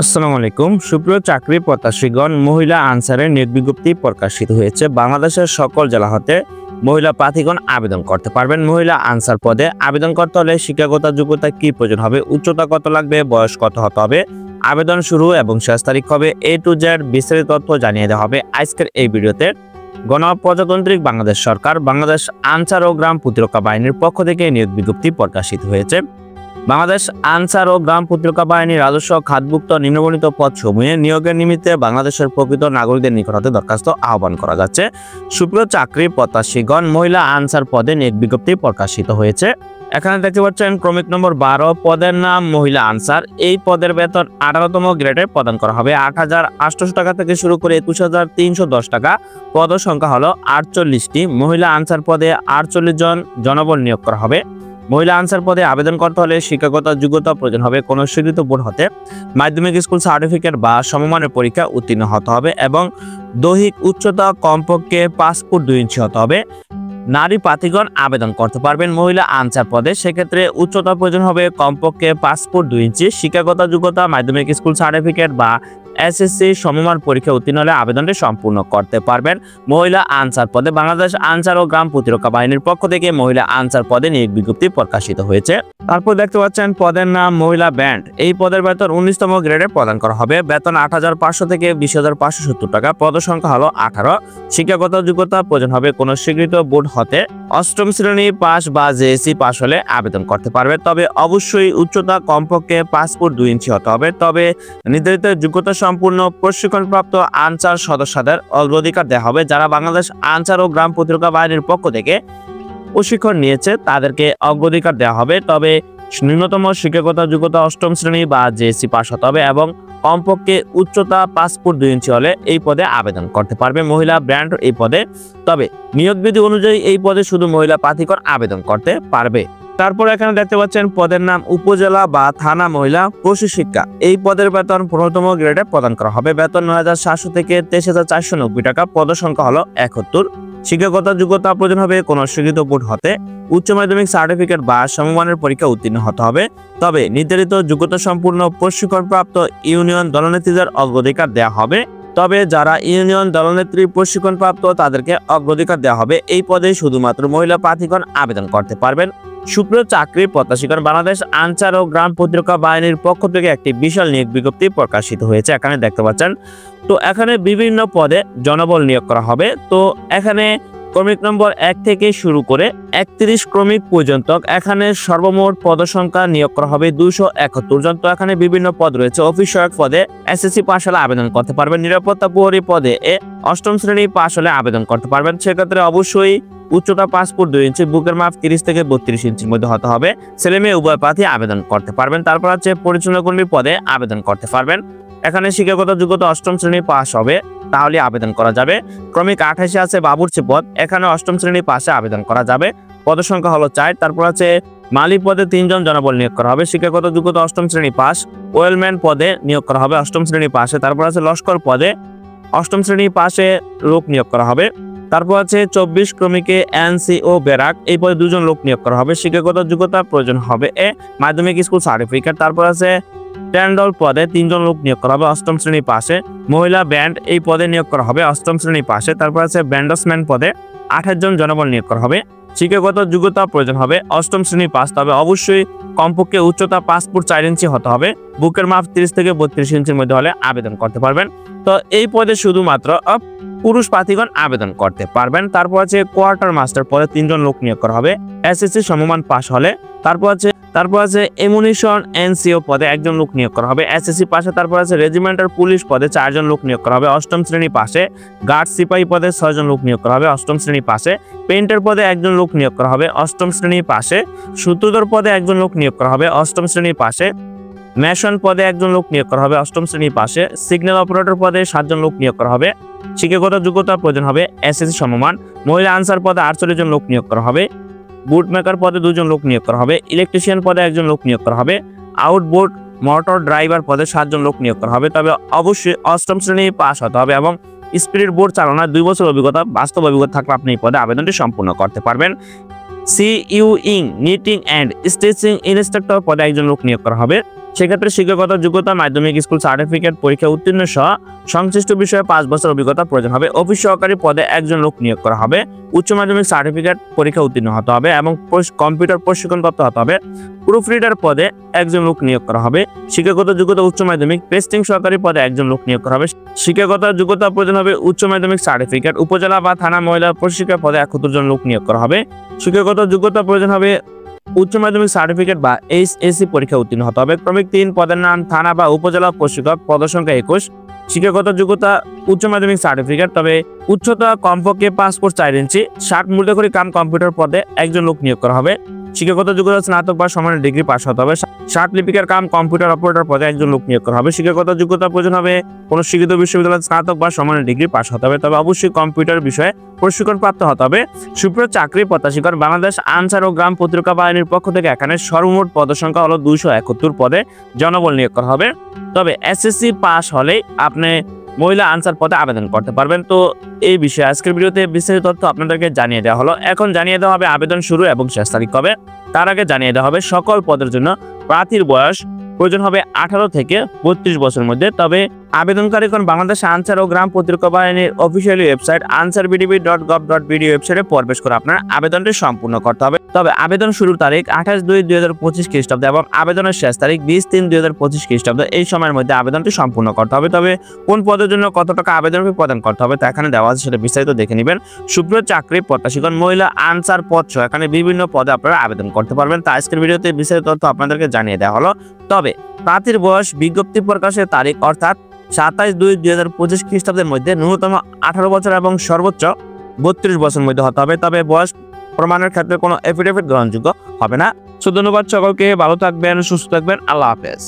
আসসালামু আলাইকুম। সুপ্রিয় চাকরি প্রত্যাশীগণ, মহিলা আনসারের নিয়োগ বিজ্ঞপ্তি প্রকাশিত হয়েছে। বাংলাদেশের সকল জেলা হতে মহিলা প্রার্থীগণ আবেদন করতে পারবেন। মহিলা আনসার পদে আবেদন করতে হলে শিক্ষাগত যোগ্যতা কি প্রয়োজন হবে, উচ্চতা কত লাগবে, বয়স কত হতে হবে, আবেদন শুরু এবং শেষ তারিখ হবে, A to Z বিস্তারিত তথ্য জানিয়ে দেওয়া হবে আজকের এই ভিডিওতে। গণপ্রজাতান্ত্রিক বাংলাদেশ সরকার বাংলাদেশ আনসার ও গ্রাম প্রতিরক্ষা বাহিনীর পক্ষ থেকে নিয়োগ বিজ্ঞপ্তি প্রকাশিত হয়েছে। বাংলাদেশ আনসার ও গ্রাম প্রতিরক্ষা বাহিনীর রাজস্ব খাতভুক্ত নিম্নবর্ণিত পদসমূহে নিয়োগের নিমিত্তে বাংলাদেশের প্রকৃত নাগরিকদের নিকট হতে দরখাস্ত আহ্বান করা যাচ্ছে। সুপ্রিয় চাকরি প্রত্যাশীগণ, মহিলা আনসার পদে নিয়োগ বিজ্ঞপ্তি প্রকাশিত হয়েছে। এখানে দেখতে পাচ্ছেন ক্রমিক নম্বর 12, পদের নাম মহিলা আনসার। এই পদের বেতন 18তম গ্রেডে প্রদান করা হবে। 8,800 টাকা থেকে শুরু করে 21,310 টাকা। পদ সংখ্যা হলো 48টি। মহিলা আনসার পদে 48 জন জনবল নিয়োগ করা হবে। মহিলা আনসার পদে আবেদন করতে হলে শিক্ষাগত যোগ্যতা প্রয়োজন হবে কোনো স্বীকৃত বোর্ড হতে মাধ্যমিক স্কুল সার্টিফিকেট বা সমমানের পরীক্ষা উত্তীর্ণ হতে হবে এবং দৈহিক উচ্চতা কমপক্ষে 5 ফুট 2 ইঞ্চি হতে হবে। নারী প্রার্থীগণ আবেদন করতে পারবেন মহিলা আনসার পদে। সেক্ষেত্রে উচ্চতা প্রয়োজন হবে কমপক্ষে 5 ফুট 2 ইঞ্চি। শিক্ষাগত যোগ্যতা মাধ্যমিক স্কুল সার্টিফিকেট বা SSC সমমান পরীক্ষা উত্তীর্ণ হলে আবেদনটি সম্পূর্ণ করতে পারবেন। মহিলা আনসার পদে বাংলাদেশ আনসার ও গ্রাম প্রতিরক্ষা বাহিনীর পক্ষ থেকে মহিলা আনসার পদে নিয়োগ বিজ্ঞপ্তি প্রকাশিত হয়েছে। তারপর দেখতে পাচ্ছেন পদের নাম মহিলা ব্যান্ড। এই পদের বেতন 19তম গ্রেডে প্রদান করা হবে। বেতন 8,500 থেকে 20,570 টাকা। পদ সংখ্যা হলো 18। শিক্ষাগত যোগ্যতা প্রয়োজন হবে কোনো স্বীকৃত বোর্ড হতে 8ম শ্রেণী পাস বা JSC পাস হলে আবেদন করতে পারবে। তবে অবশ্যই উচ্চতা কমপক্ষে 5 ফুট 2 ইঞ্চি হতে হবে। তবে নির্ধারিত যোগ্যতা সম্পূর্ণ প্রশিক্ষণপ্রাপ্ত আনসার সদস্যদের অগ্রাধিকার দেওয়া হবে। যারা বাংলাদেশ আনসার ও গ্রাম প্রতিরক্ষা বাহিনীর পক্ষ থেকে প্রশিক্ষণ নিয়েছে তাদেরকে অগ্রাধিকার দেওয়া হবে। তবে ন্যূনতম শিক্ষাগত যোগ্যতা 8ম শ্রেণী বা JSC পাস হতে হবে এবং কমপক্ষে উচ্চতা 5 ফুট 2 ইঞ্চি হলে এই পদে আবেদন করতে পারবে মহিলা ব্র্যান্ড এই পদে। তবে নিয়োগ বিধি অনুযায়ী এই পদে শুধু মহিলা প্রার্থীগণ আবেদন করতে পারবে। তারপর এখানে দেখতে পাচ্ছেন পদের নাম উপজেলা বা থানা মহিলা প্রশিক্ষিকা। এই পদের বেতন 15তম গ্রেডে প্রদান করা হবে। বেতন 9,700 থেকে 23,490 টাকা। পদ সংখ্যা হলো 71। শিক্ষাগত যোগ্যতা প্রয়োজন হবে কোনো স্বীকৃত বোর্ড হতে উচ্চ মাধ্যমিক সার্টিফিকেট বা সমমানের পরীক্ষা উত্তীর্ণ হতে হবে। তবে নির্ধারিত যোগ্যতা সম্পূর্ণ প্রশিক্ষণপ্রাপ্ত ইউনিয়ন দলনেত্রীদের অগ্রাধিকার দেওয়া হবে। তবে যারা ইউনিয়ন দলনেত্রী প্রশিক্ষণপ্রাপ্ত তাদেরকে অগ্রাধিকার দেওয়া হবে। এই পদে শুধুমাত্র মহিলা প্রার্থীগণ আবেদন করতে পারবেন। সুপ্রিয় চাকরি প্রত্যাশীগণ, বাংলাদেশ আনসার ও গ্রাম প্রতিরক্ষা বাহিনীর পক্ষ থেকে একটি বিশাল নিয়োগ বিজ্ঞপ্তি প্রকাশিত হয়েছে। এখানে দেখতে পাচ্ছেন তো এখানে বিভিন্ন পদে জনবল নিয়োগ করা হবে। তো এখানে ক্রমিক নম্বর 1 থেকে শুরু করে 31 ক্রমিক পর্যন্ত এখানে সর্বমোট পদসংখ্যা নিয়োগ করা হবে 271 জন। তো এখানে বিভিন্ন পদ রয়েছে। অফিস সহায়ক পদে SSC পাস হলে আবেদন করতে পারবেন। নিরাপত্তা প্রহরী পদে 8ম শ্রেণী পাস হলে আবেদন করতে পারবেন। সেক্ষেত্রে অবশ্যই উচ্চতা 5 ফুট 2 ইঞ্চি, বুকের মাপ 30 থেকে 32 ইঞ্চির মধ্যে হতে হবে। ছেলে মেয়ে উভয় প্রার্থী আবেদন করতে পারবেন। তারপর হচ্ছে পরিচালনা কর্মী পদে আবেদন করতে পারবেন। এখানে শিক্ষাগত যোগ্যতা 8ম শ্রেণী পাস হবে, তাহলে আবেদন করা যাবে। ক্রমিক 28 আছে বাবুর্চি পদ। এখানে 8ম শ্রেণী পাশে আবেদন করা যাবে। পদ সংখ্যা হলো 4। তারপর আছে মালিক পদে 3 জন জনবল নিয়োগ করা হবে। শিক্ষাগত যোগ্যতা 8ম শ্রেণী পাস। ওয়েলম্যান পদে নিয়োগ করা হবে 8ম শ্রেণী পাশে। তারপর আছে লস্কর পদে 8ম শ্রেণী পাশে লোক নিয়োগ করা হবে। তারপর আছে 24 ক্রমিকে NCO ব্যারাক। এই পদে 2 জন লোক নিয়োগ করা হবে। শিক্ষাগত যোগ্যতা প্রয়োজন হবে মাধ্যমিক স্কুল সার্টিফিকেট। তারপর আছে ট্যান্ডল পদে 3 জন লোক নিয়োগ করা হবে 8ম শ্রেণী পাশে। মহিলা ব্যান্ড এই পদে নিয়োগ করা হবে 8ম শ্রেণী পাশে। তারপর আছে ব্যান্ডসম্যান পদে 28 জন জনবল নিয়োগ করা হবে। শিক্ষাগত যোগ্যতা প্রয়োজন হবে 8ম শ্রেণী পাস। তবে অবশ্যই কমপক্ষে উচ্চতা 5 ফুট 4 ইঞ্চি হতে হবে। বুকের মাপ 30 থেকে 32 ইঞ্চির মধ্যে হলে আবেদন করতে পারবেন। তো এই পদে শুধুমাত্র পুরুষ প্রার্থীগণ আবেদন করতে পারবেন। তারপর আছে কোয়ার্টার মাস্টার পদে 3 জন লোক নিয়োগ করা হবে SSC সমমান পাস হলে। তারপর আছে এমুনিশন NCO পদে 1 জন লোক নিয়োগ করা হবে SSC পাশে। তারপর আছে রেজিমেন্টাল পুলিশ পদে 4 জন লোক নিয়োগ করা হবে 8ম শ্রেণী পাশে। গার্ড সিপাহী পদে 6 জন লোক নিয়োগ করা হবে 8ম শ্রেণী পাশে। পেইন্টার পদে 1 জন লোক নিয়োগ করা হবে 8ম শ্রেণী পাশে। সূত্রধর পদে 1 জন লোক নিয়োগ করা হবে 8ম শ্রেণী পাশে। মেশন পদে 1 জন লোক নিয়োগ করা হবে 8ম শ্রেণী পাশে। সিগন্যাল অপারেটর পদে 7 জন লোক নিয়োগ করা হবে। শিক্ষাগত যোগ্যতা প্রয়োজন হবে SSC সমমান। মহিলা আনসার পদে 48 জন লোক নিয়োগ করা হবে। বুট মেকার পদে 2 জন লোক নিয়োগ করা হবে। ইলেকট্রিশিয়ান পদে 1 জন লোক নিয়োগ করা হবে। আউটবোর্ড মোটর ড্রাইভার পদে 7 জন লোক নিয়োগ করা হবে। তবে অবশ্যই 8ম শ্রেণী পাস হতে হবে এবং স্পিরিট বোর্ড চালানোর 2 বছর অভিজ্ঞতা, বাস্তব অভিজ্ঞতা থাকলে আপনি এই পদে আবেদনটি সম্পূর্ণ করতে পারবেন। CUing knitting and stitching instructor পদে 1 জন লোক নিয়োগ করা হবে। সেক্ষেত্রে শিক্ষকতা যোগ্যতা মাধ্যমিক স্কুল সার্টিফিকেট পরীক্ষা উত্তীর্ণ সহ সংশ্লিষ্ট বিষয়ে 5 বছর অভিজ্ঞতা প্রয়োজন হবে। অফিস সহকারী পদে একজন লোক নিয়োগ করা হবে। উচ্চ মাধ্যমিক সার্টিফিকেট পরীক্ষা উত্তীর্ণ হতে হবে এবং কম্পিউটার প্রশিক্ষণপ্রাপ্ত হতে হবে। প্রুফ রিডার পদে একজন লোক নিয়োগ করা হবে। শিক্ষাগত যোগ্যতা উচ্চ মাধ্যমিক। পেস্টিং সহকারী পদে একজন লোক নিয়োগ করা হবে। শিক্ষাগত যোগ্যতা প্রয়োজন হবে উচ্চ মাধ্যমিক সার্টিফিকেট। উপজেলা বা থানা মহিলা প্রশিক্ষক পদে 71 জন লোক নিয়োগ করা হবে। শিক্ষাগত যোগ্যতা প্রয়োজন হবে উচ্চ মাধ্যমিক সার্টিফিকেট বা এইচএসসি পরীক্ষা উত্তীর্ণ হতে হবে। ক্রমিক 3 পদের নাম থানা বা উপজেলা প্রশিক্ষক, পদসংখ্যা 21। শিক্ষাগত যোগ্যতা উচ্চ মাধ্যমিক সার্টিফিকেট, তবে উচ্চতা কমপক্ষে 5 ফুট 4 ইঞ্চি। 60 মূল্যকরী কাম কম্পিউটার পদে একজন লোক নিয়োগ করা হবে। শিক্ষাগত যোগ্যতা স্নাতক বা সমানের ডিগ্রি পাস হতে হবে। 60 লিপিকার কাম কম্পিউটার অপারেটর পদে একজন লোক নিয়োগ করা হবে। শিক্ষাগত যোগ্যতা প্রয়োজন হবে কোন শিক্ষিত বিশ্ববিদ্যালয়ের স্নাতক বা সমানের ডিগ্রি পাস হতে হবে, তবে অবশ্যই কম্পিউটার বিষয়ে প্রশিক্ষণ প্রাপ্ত হতে হবে। সুপ্রিয় চাকরি প্রত্যাশীগণ, বাংলাদেশ আনসার ও গ্রাম প্রতিরক্ষা বাহিনীর পক্ষ থেকে এখানে সর্বমোট পদসংখ্যা হলো 271 পদে জনবল নিয়োগ করা হবে। তবে এসএসসি পাস হলেই আপনি মহিলা আনসার পদে আবেদন করতে পারবেন। তো এই বিষয়ে আজকের ভিডিওতে বিস্তারিত তথ্য আপনাদেরকে জানিয়ে দেওয়া হলো। এখন জানিয়ে দেওয়া হবে আবেদন শুরু এবং শেষ তারিখ কবে। তার আগে জানিয়ে দেওয়া হবে সকল পদের জন্য প্রার্থীর বয়স প্রয়োজন হবে 18 থেকে 32 বছরের মধ্যে। তবে আবেদনকারীগণ বাংলাদেশ আনসার ও গ্রাম প্রতিরক্ষা বাহিনীর অফিসিয়াল ওয়েবসাইট ansarbdb.gov.bd ওয়েবসাইটে প্রবেশ করে আপনার আবেদনটি সম্পূর্ণ করতে হবে। তবে আবেদন শুরুর তারিখ 28/2/2025 খ্রিস্টাব্দ এবং আবেদনের শেষ তারিখ 20/3/2025 খ্রিস্টাব্দ। এই সময়ের মধ্যে আবেদনটি সম্পূর্ণ করতে হবে। তবে কোন পদের জন্য কত টাকা আবেদন ফি প্রদান করতে হবে তা এখানে দেওয়া আছে, সেটা বিস্তারিত দেখে নেবেন। সুপ্রিয় চাকরি প্রত্যাশীগণ, মহিলা আনসার পদ সহ এখানে বিভিন্ন পদে আপনারা আবেদন করতে পারবেন। তা আজকের ভিডিওতে বিস্তারিত তথ্য আপনাদেরকে জানিয়ে দেওয়া হলো। তবে প্রার্থীর বয়স বিজ্ঞপ্তি প্রকাশের তারিখ অর্থাৎ 27/2/2025 খ্রিস্টাব্দের মধ্যে ন্যূনতম 18 বছর এবং সর্বোচ্চ 32 বছরের মধ্যে হতে হবে। তবে বয়স প্রমাণের ক্ষেত্রে কোনো এফিডেভিট গ্রহণযোগ্য হবে না। ধন্যবাদ সকলকে, ভালো থাকবেন, সুস্থ থাকবেন, আল্লাহ হাফেজ।